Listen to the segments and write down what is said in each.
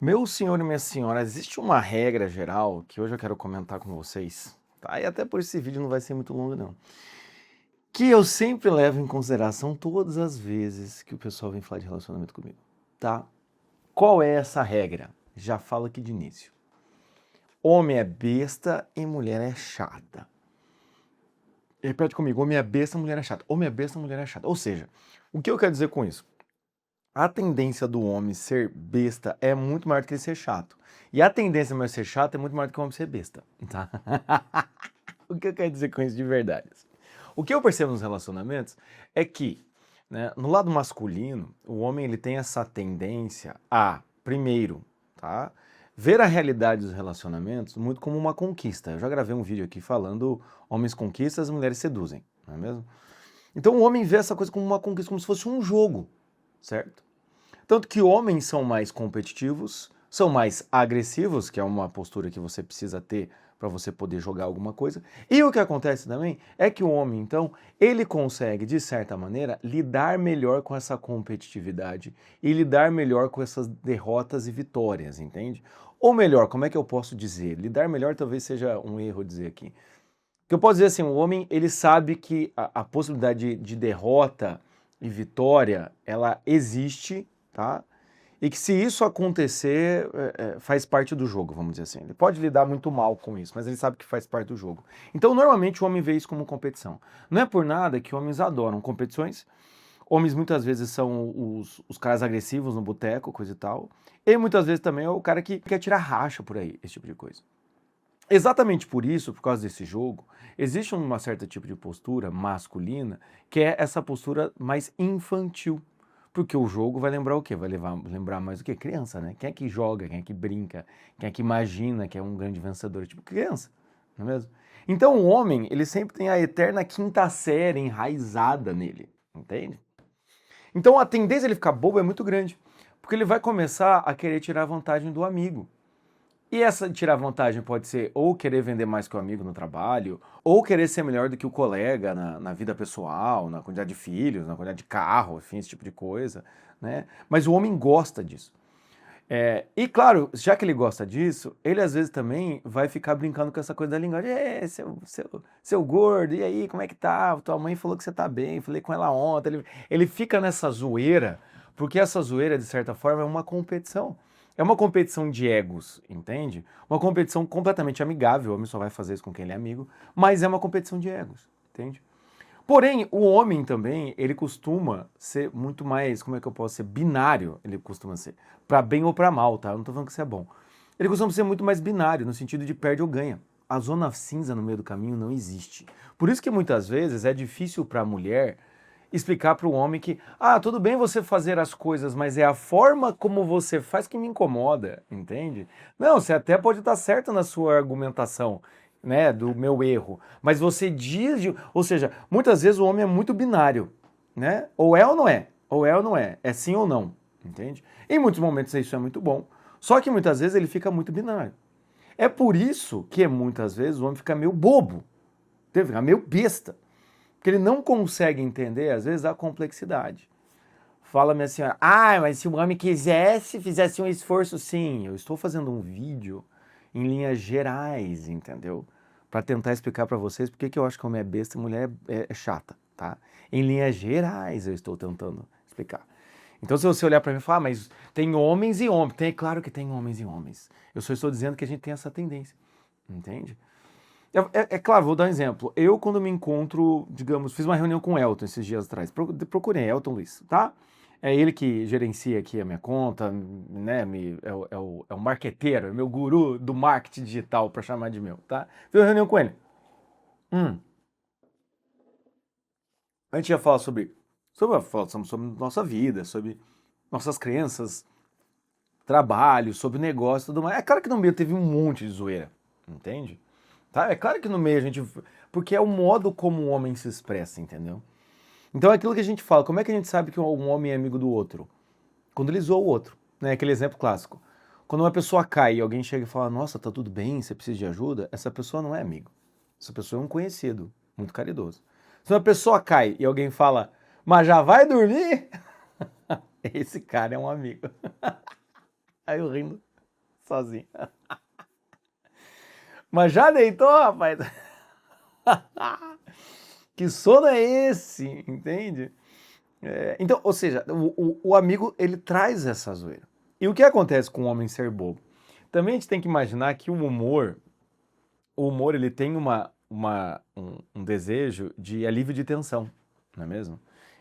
Meu senhor e minha senhora, existe uma regra geral que hoje eu quero comentar com vocês, tá? E até por esse vídeo não vai ser muito longo não. Que eu sempre levo em consideração todas as vezes que o pessoal vem falar de relacionamento comigo, tá? Qual é essa regra? Já falo aqui de início. Homem é besta e mulher é chata. Repete comigo, homem é besta, mulher é chata. Homem é besta, mulher é chata. Ou seja, o que eu quero dizer com isso? A tendência do homem ser besta é muito maior do que ele ser chato. E a tendência do homem ser chato é muito maior do que o homem ser besta, tá? O que eu quero dizer com isso de verdade? O que eu percebo nos relacionamentos é que, né, no lado masculino, o homem ele tem essa tendência a, primeiro, tá, ver a realidade dos relacionamentos muito como uma conquista. Eu já gravei um vídeo aqui falando homens conquistam, as mulheres seduzem, não é mesmo? Então o homem vê essa coisa como uma conquista, como se fosse um jogo, certo? Tanto que homens são mais competitivos, são mais agressivos, que é uma postura que você precisa ter para você poder jogar alguma coisa. E o que acontece também é que o homem, então, ele consegue, de certa maneira, lidar melhor com essa competitividade e lidar melhor com essas derrotas e vitórias, entende? Ou melhor, como é que eu posso dizer? Lidar melhor talvez seja um erro dizer aqui. Que eu posso dizer assim, o homem, ele sabe que a possibilidade de derrota e vitória, ela existe, tá? E que se isso acontecer, faz parte do jogo, vamos dizer assim. Ele pode lidar muito mal com isso, mas ele sabe que faz parte do jogo. Então, normalmente, o homem vê isso como competição. Não é por nada que homens adoram competições. Homens muitas vezes são os caras agressivos no boteco, coisa e tal. E muitas vezes também é o cara que quer tirar racha por aí, esse tipo de coisa. Exatamente por isso, por causa desse jogo, existe uma certa tipo de postura masculina que é essa postura mais infantil. Porque o jogo vai lembrar o quê? Vai lembrar mais o quê? Criança, né? Quem é que joga, quem é que brinca, quem é que imagina que é um grande vencedor? Tipo criança, não é mesmo? Então o homem, ele sempre tem a eterna quinta série enraizada nele, entende? Então a tendência ele ficar bobo é muito grande, porque ele vai começar a querer tirar vantagem do amigo. E essa tirar vantagem pode ser ou querer vender mais que o amigo no trabalho, ou querer ser melhor do que o colega na vida pessoal, na quantidade de filhos, na quantidade de carro, enfim, esse tipo de coisa, né? Mas o homem gosta disso. E claro, já que ele gosta disso, ele às vezes também vai ficar brincando com essa coisa da linguagem. Seu gordo, e aí, como é que tá? Tua mãe falou que você tá bem, falei com ela ontem. Ele fica nessa zoeira, porque essa zoeira, de certa forma, é uma competição. É uma competição de egos, entende? Uma competição completamente amigável, o homem só vai fazer isso com quem ele é amigo, mas é uma competição de egos, entende? Porém, o homem também, ele costuma ser muito mais, como é que eu posso ser, binário, ele costuma ser, para bem ou para mal, tá? Eu não tô falando que isso é bom. Ele costuma ser muito mais binário, no sentido de perde ou ganha. A zona cinza no meio do caminho não existe. Por isso que muitas vezes é difícil para a mulher explicar para o homem que, tudo bem você fazer as coisas, mas é a forma como você faz que me incomoda, entende? Não, você até pode estar certo na sua argumentação, né, do meu erro, mas você diz, ou seja, muitas vezes o homem é muito binário, né? Ou é ou não é, ou é ou não é, é sim ou não, entende? Em muitos momentos isso é muito bom, só que muitas vezes ele fica muito binário. É por isso que muitas vezes o homem fica meio bobo, fica meio besta, porque ele não consegue entender, às vezes, a complexidade. Fala minha senhora, mas se o homem quisesse, fizesse um esforço, sim. Eu estou fazendo um vídeo em linhas gerais, entendeu? Para tentar explicar para vocês porque que eu acho que homem é besta e mulher é chata, tá? Em linhas gerais eu estou tentando explicar. Então se você olhar para mim e falar, mas tem homens e homens. Claro que tem homens e homens. Eu só estou dizendo que a gente tem essa tendência, entende? É claro, vou dar um exemplo. Eu, quando me encontro, digamos, fiz uma reunião com o Elton esses dias atrás. Procurei Elton Luiz, tá? É ele que gerencia aqui a minha conta, né? É o marqueteiro, é meu guru do marketing digital, para chamar de meu, tá? Fiz uma reunião com ele. A gente ia falar sobre nossa vida, sobre nossas crenças, trabalho, sobre negócio e tudo mais. É claro que no meio teve um monte de zoeira, entende? Tá? É claro que no meio a gente. Porque é o modo como o homem se expressa, entendeu? Então é aquilo que a gente fala. Como é que a gente sabe que um homem é amigo do outro? Quando ele zoa o outro. Né? Aquele exemplo clássico. Quando uma pessoa cai e alguém chega e fala: Nossa, tá tudo bem, você precisa de ajuda, essa pessoa não é amigo. Essa pessoa é um conhecido, muito caridoso. Se uma pessoa cai e alguém fala: Mas já vai dormir? Esse cara é um amigo. Aí eu rindo. sozinho. Mas já deitou, rapaz? Que sono é esse? Entende? Então, ou seja, o amigo, ele traz essa zoeira. E o que acontece com o homem ser bobo? Também a gente tem que imaginar que o humor ele tem um desejo de alívio de tensão, não é mesmo?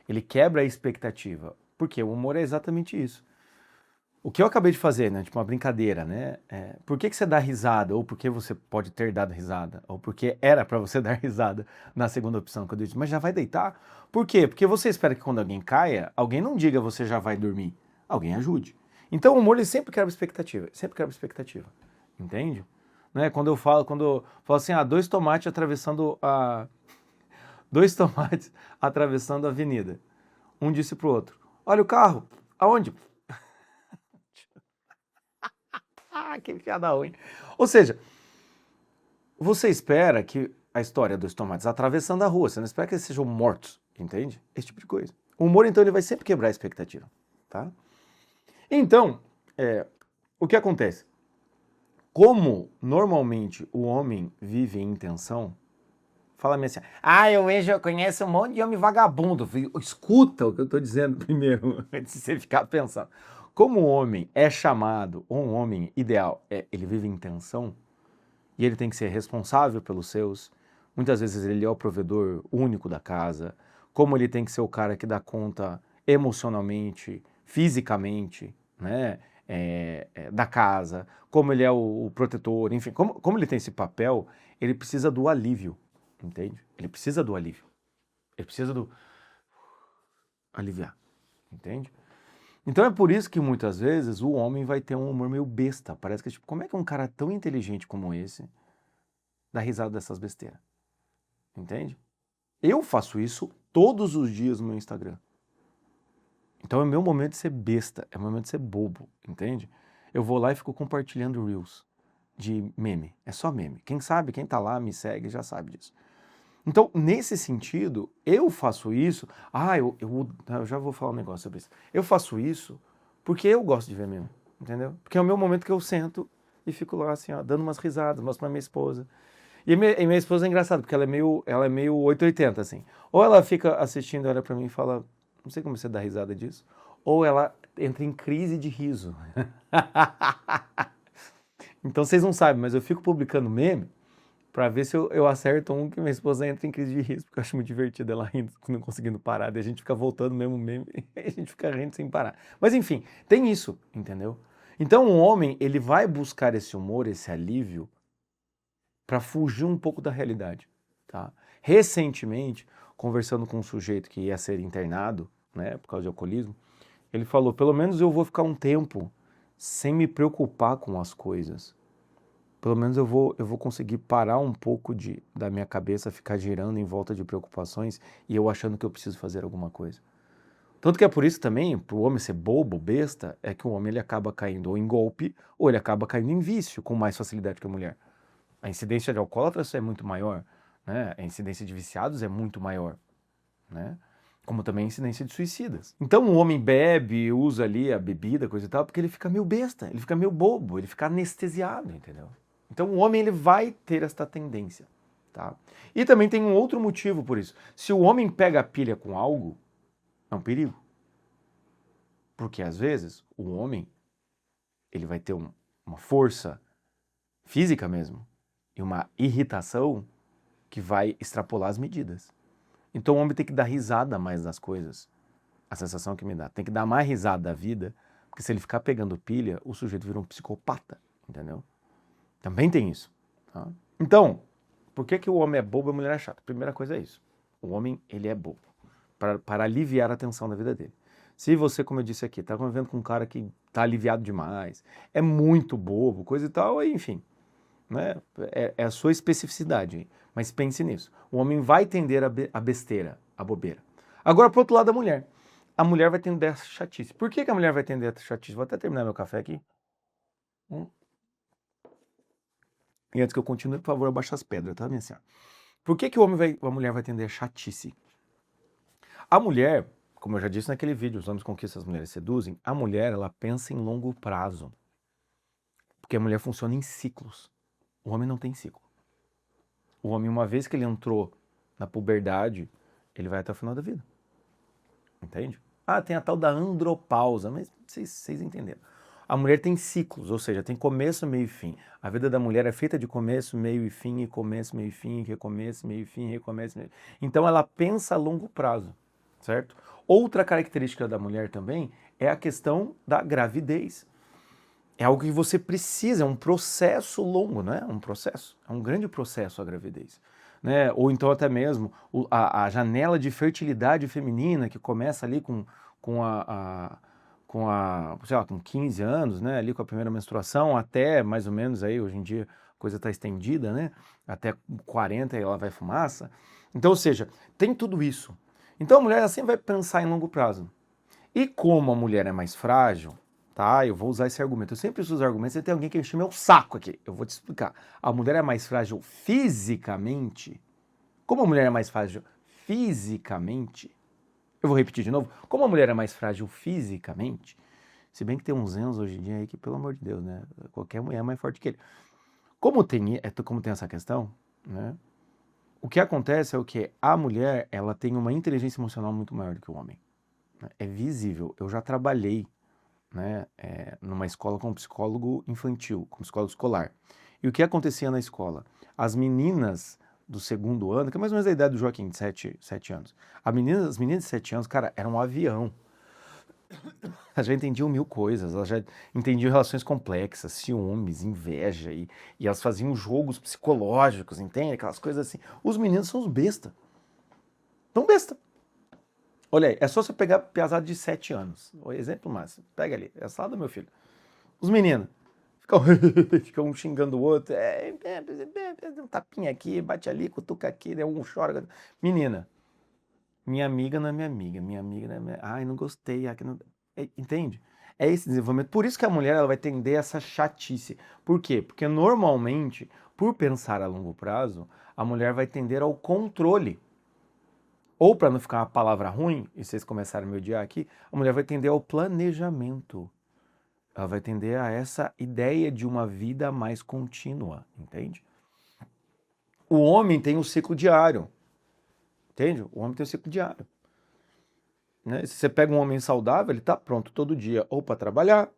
Ele quebra a expectativa. Porque o humor é exatamente isso. O que eu acabei de fazer, né? Tipo uma brincadeira, né? Por que você dá risada? Ou por que você pode ter dado risada? Ou porque era pra você dar risada na segunda opção, quando eu disse, mas já vai deitar? Por quê? Porque você espera que quando alguém caia, alguém não diga você já vai dormir. Alguém ajude. Então o humor ele sempre quebra expectativa. Sempre quebra expectativa. Entende? Né? Quando eu falo assim, dois tomates atravessando a. Dois tomates atravessando a avenida. Um disse pro outro: olha o carro. Aonde? Que piada ruim. Ou seja, você espera que a história dos tomates atravessando a rua, você não espera que eles sejam mortos, entende? Esse tipo de coisa. O humor, então, ele vai sempre quebrar a expectativa, tá? Então, o que acontece? Como normalmente o homem vive em tensão, fala-me assim, eu conheço um monte de homem vagabundo. Escuta o que eu estou dizendo primeiro, antes de você ficar pensando. Como o homem é chamado, ou um homem ideal, ele vive em tensão, e ele tem que ser responsável pelos seus, muitas vezes ele é o provedor único da casa, como ele tem que ser o cara que dá conta emocionalmente, fisicamente, né, da casa, como ele é o protetor, enfim, como ele tem esse papel, ele precisa do alívio, entende? Ele precisa do alívio, ele precisa do aliviar, entende? Então é por isso que muitas vezes o homem vai ter um humor meio besta. Parece que, tipo, como é que um cara tão inteligente como esse dá risada dessas besteiras? Entende? Eu faço isso todos os dias no meu Instagram. Então é meu momento de ser besta, é meu momento de ser bobo, entende? Eu vou lá e fico compartilhando Reels de meme. É só meme. Quem sabe, quem tá lá, me segue, já sabe disso. Então, nesse sentido, eu faço isso. Eu já vou falar um negócio sobre isso. Eu faço isso porque eu gosto de ver meme, entendeu? Porque é o meu momento que eu sento e fico lá assim, ó, dando umas risadas, mostro pra minha esposa. E minha esposa é engraçada, porque ela é meio 880, assim. Ou ela fica assistindo, olha pra mim e fala, não sei como você dá risada disso. Ou ela entra em crise de riso. Então vocês não sabem, mas eu fico publicando meme pra ver se eu acerto um que minha esposa entra em crise de riso, porque eu acho muito divertido ela rindo, não conseguindo parar, daí a gente fica voltando mesmo meme e a gente fica rindo sem parar. Mas enfim, tem isso, entendeu? Então o homem, ele vai buscar esse humor, esse alívio, para fugir um pouco da realidade, tá? Recentemente, conversando com um sujeito que ia ser internado, né, por causa de alcoolismo, ele falou, pelo menos eu vou ficar um tempo sem me preocupar com as coisas. Pelo menos eu vou conseguir parar um pouco da minha cabeça, ficar girando em volta de preocupações e eu achando que eu preciso fazer alguma coisa. Tanto que é por isso também, para o homem ser bobo, besta, é que o homem ele acaba caindo ou em golpe ou ele acaba caindo em vício com mais facilidade que a mulher. A incidência de alcoólatras é muito maior, né? A incidência de viciados é muito maior, né? Como também a incidência de suicidas. Então o homem bebe, usa ali a bebida, coisa e tal, porque ele fica meio besta, ele fica meio bobo, ele fica anestesiado, entendeu? Então o homem ele vai ter esta tendência, tá? E também tem um outro motivo por isso. Se o homem pega a pilha com algo, é um perigo. Porque às vezes o homem ele vai ter uma força física mesmo e uma irritação que vai extrapolar as medidas. Então o homem tem que dar risada mais das coisas. A sensação que me dá. Tem que dar mais risada da vida, porque se ele ficar pegando pilha, o sujeito vira um psicopata, entendeu? Também tem isso. Tá? Então, por que o homem é bobo e a mulher é chata? Primeira coisa é isso. O homem, ele é bobo. Para aliviar a tensão da vida dele. Se você, como eu disse aqui, está convivendo com um cara que está aliviado demais, é muito bobo, coisa e tal, aí, enfim, né? É a sua especificidade, mas pense nisso. O homem vai tender a besteira, a bobeira. Agora, pro outro lado, a mulher vai tender a chatice. Por que a mulher vai tender a chatice? Vou até terminar meu café aqui. E antes que eu continue, por favor, abaixa as pedras, tá, minha senhora? Por que a mulher vai tender a chatice? A mulher, como eu já disse naquele vídeo, os homens conquistam, as mulheres seduzem, a mulher, ela pensa em longo prazo. Porque a mulher funciona em ciclos. O homem não tem ciclo. O homem, uma vez que ele entrou na puberdade, ele vai até o final da vida. Entende? Ah, tem a tal da andropausa, mas vocês entenderam. A mulher tem ciclos, ou seja, tem começo, meio e fim. A vida da mulher é feita de começo, meio e fim, e começo, meio e fim, recomeço, meio e fim, recomeço, meio... Então ela pensa a longo prazo, certo? Outra característica da mulher também é a questão da gravidez. É algo que você precisa, é um processo longo, não é? Um processo, é um grande processo a gravidez. Né? Ou então até mesmo a janela de fertilidade feminina que começa ali sei lá, com 15 anos, né? Ali com a primeira menstruação, até mais ou menos aí, hoje em dia a coisa está estendida, né? Até 40 ela vai fumaça. Então, ou seja, tem tudo isso. Então a mulher assim vai pensar em longo prazo. E como a mulher é mais frágil, tá? Eu vou usar esse argumento. Eu sempre uso os argumentos e tem alguém que enche meu saco aqui. Eu vou te explicar. A mulher é mais frágil fisicamente. Como a mulher é mais frágil fisicamente, eu vou repetir de novo. Como a mulher é mais frágil fisicamente, se bem que tem uns anos hoje em dia aí que, pelo amor de Deus, né? Qualquer mulher é mais forte que ele. Como tem essa questão, né? O que acontece é o que a mulher, ela tem uma inteligência emocional muito maior do que o homem. É visível. Eu já trabalhei, né, numa escola como psicólogo infantil, como psicólogo escolar. E o que acontecia na escola? As meninas do segundo ano, que é mais ou menos a idade do Joaquim, de 7 anos. As meninas de 7 anos, cara, eram um avião. Elas já entendiam mil coisas, elas já entendiam relações complexas, ciúmes, inveja, e elas faziam jogos psicológicos, entende? Aquelas coisas assim. Os meninos são os besta. Tão besta. Olha aí, é só você pegar piazada de 7 anos. O exemplo máximo. Pega ali, é a sala do meu filho. Os meninos ficam um xingando o outro. Um tapinha aqui, bate ali, cutuca aqui, né? Um chora. Menina, minha amiga não é minha amiga. Minha amiga não é minha... Ai, não gostei. Aqui não... Entende? É esse desenvolvimento. Por isso que a mulher ela vai tender essa chatice. Por quê? Porque normalmente, por pensar a longo prazo, a mulher vai tender ao controle. Ou, para não ficar uma palavra ruim, e vocês começarem a me odiar aqui, a mulher vai tender ao planejamento. Ela vai tender a essa ideia de uma vida mais contínua, entende? O homem tem um ciclo diário, entende? O homem tem um ciclo diário. Né? Se você pega um homem saudável, ele está pronto todo dia, ou para trabalhar,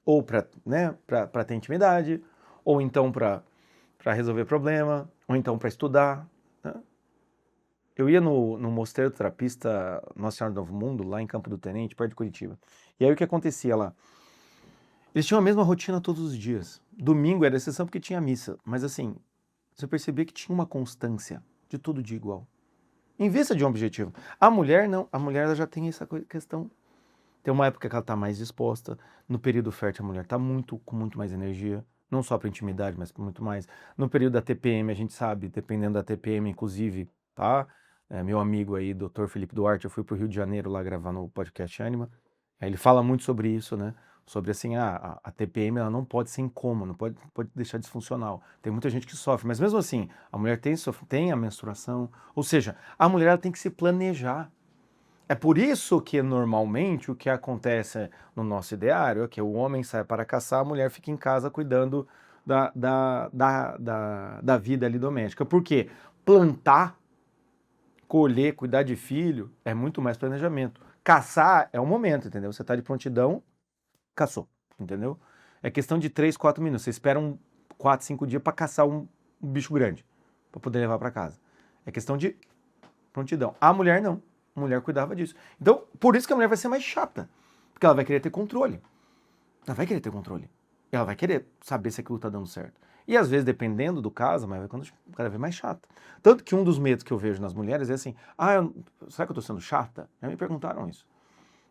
ou para, né, para ter intimidade, ou então para resolver problema, ou então para estudar. Né? Eu ia no Mosteiro Terapista Nossa Senhora do Novo Mundo, lá em Campo do Tenente, perto de Curitiba. E aí o que acontecia lá? Eles tinham a mesma rotina todos os dias. Domingo era exceção porque tinha missa. Mas assim, você percebia que tinha uma constância de todo dia igual. Em vista de um objetivo. A mulher não. A mulher ela já tem essa questão. Tem uma época que ela está mais disposta. No período fértil a mulher está com muito mais energia. Não só para intimidade, mas para muito mais. No período da TPM, a gente sabe, dependendo da TPM, inclusive, tá? Meu amigo aí, Dr. Felipe Duarte, eu fui pro Rio de Janeiro lá gravar no podcast Anima. Ele fala muito sobre isso, né? Sobre assim, a TPM ela não pode ser incômoda, não pode deixar disfuncional. Tem muita gente que sofre, mas mesmo assim, a mulher tem a menstruação, ou seja, a mulher ela tem que se planejar. É por isso que normalmente o que acontece no nosso ideário é que o homem sai para caçar, a mulher fica em casa cuidando da vida ali doméstica. Por quê? Plantar, colher, cuidar de filho é muito mais planejamento. Caçar é o momento, entendeu? Você está de prontidão, caçou, entendeu? É questão de 3, 4 minutos. Você espera 4, 5 dias para caçar um bicho grande, para poder levar para casa. É questão de prontidão. A mulher não. A mulher cuidava disso. Então, por isso que a mulher vai ser mais chata. Porque ela vai querer ter controle. Ela vai querer ter controle. Ela vai querer saber se aquilo tá dando certo. E às vezes, dependendo do caso, mas vai ficando cada vez mais chata. Tanto que um dos medos que eu vejo nas mulheres é assim, será que eu tô sendo chata? Já me perguntaram isso.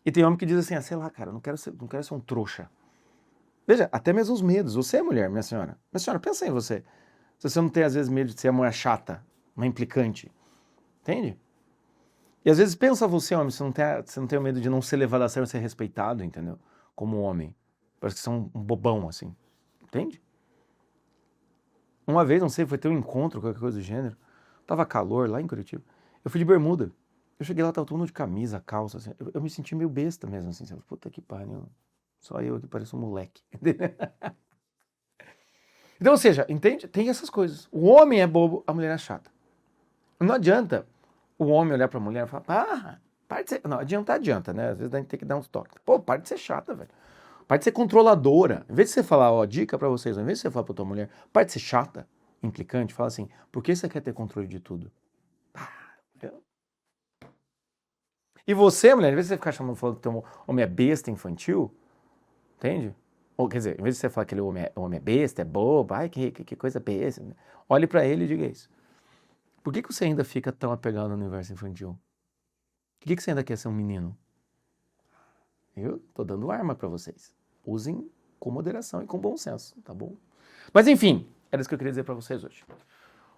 E tem homem que diz assim, sei lá, cara, eu não quero ser um trouxa. Veja, até mesmo os medos. Você é mulher, minha senhora. Minha senhora, pensa em você. Se você não tem, às vezes, medo de ser uma mulher chata, uma implicante. Entende? E às vezes pensa você, homem, você não tem o medo de não ser levado a sério, ser respeitado, entendeu? Como homem. Parece que você é um bobão, assim. Entende? Uma vez, não sei, foi ter um encontro, qualquer coisa do gênero. Tava calor lá em Curitiba. Eu fui de bermuda. Eu cheguei lá, tava todo mundo de camisa, calça, assim. Eu me senti meio besta mesmo, assim. Puta que pariu. Só eu que pareço um moleque. Então, ou seja, entende? Tem essas coisas. O homem é bobo, a mulher é chata. Não adianta o homem olhar pra mulher e falar, para de ser... Não, adianta, né? Às vezes a gente tem que dar uns toques. Pô, para de ser chata, velho. Para de ser controladora. Em vez de você falar, ó, dica pra vocês, em vez de você falar pra tua mulher, para de ser chata, implicante, fala assim, por que você quer ter controle de tudo? E você, mulher, em vez de você ficar falando que teu homem é besta infantil, entende? Ou quer dizer, em vez de você falar que ele homem é besta, é bobo, ai, que coisa besta, olhe pra ele e diga isso. Por que você ainda fica tão apegado no universo infantil? Por que você ainda quer ser um menino? Eu tô dando arma pra vocês. Usem com moderação e com bom senso, tá bom? Mas enfim, era isso que eu queria dizer pra vocês hoje.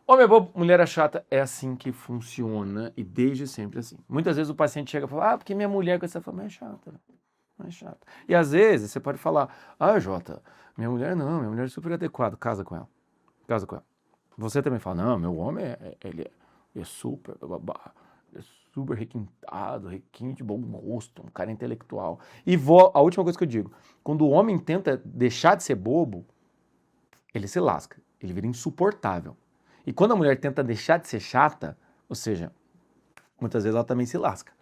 Homem é bobo, mulher é chata, é assim que funciona e desde sempre assim. Muitas vezes o paciente chega e fala, porque minha mulher com essa fama é chata, não é chata. E às vezes você pode falar, Jota, minha mulher é super adequado, casa com ela. Casa com ela. Você também fala, não, meu homem ele é super babá, é super requintado, requinte, bom gosto, um cara intelectual. E a última coisa que eu digo, quando o homem tenta deixar de ser bobo, ele se lasca, ele vira insuportável. E quando a mulher tenta deixar de ser chata, ou seja, muitas vezes ela também se lasca,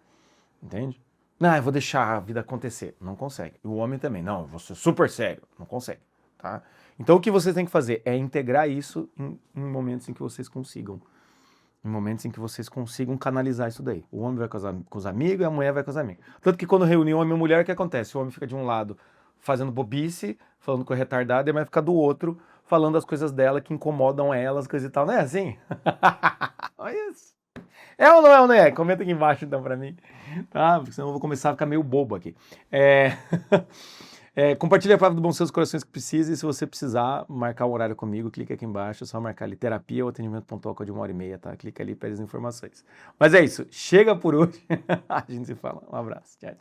entende? Não, eu vou deixar a vida acontecer. Não consegue. E o homem também. Não, eu vou ser super sério. Não consegue, tá? Então o que vocês têm que fazer é integrar isso em momentos em que vocês consigam. Em momentos em que vocês consigam canalizar isso daí. O homem vai com os amigos e a mulher vai com os amigos. Tanto que quando reúne homem e mulher, o que acontece? O homem fica de um lado fazendo bobice, falando com a retardada, e a mulher fica do outro, falando as coisas dela que incomodam elas, coisa e tal. Não é assim? Olha isso. É ou não é? Comenta aqui embaixo então pra mim, tá? Porque senão eu vou começar a ficar meio bobo aqui. Compartilha a palavra do bom senso corações que precisa, e se você precisar marcar um horário comigo, clica aqui embaixo, é só marcar ali terapia ou atendimento pontual de 1h30, tá? Clica ali e pede as informações. Mas é isso, chega por hoje, a gente se fala. Um abraço, tchau.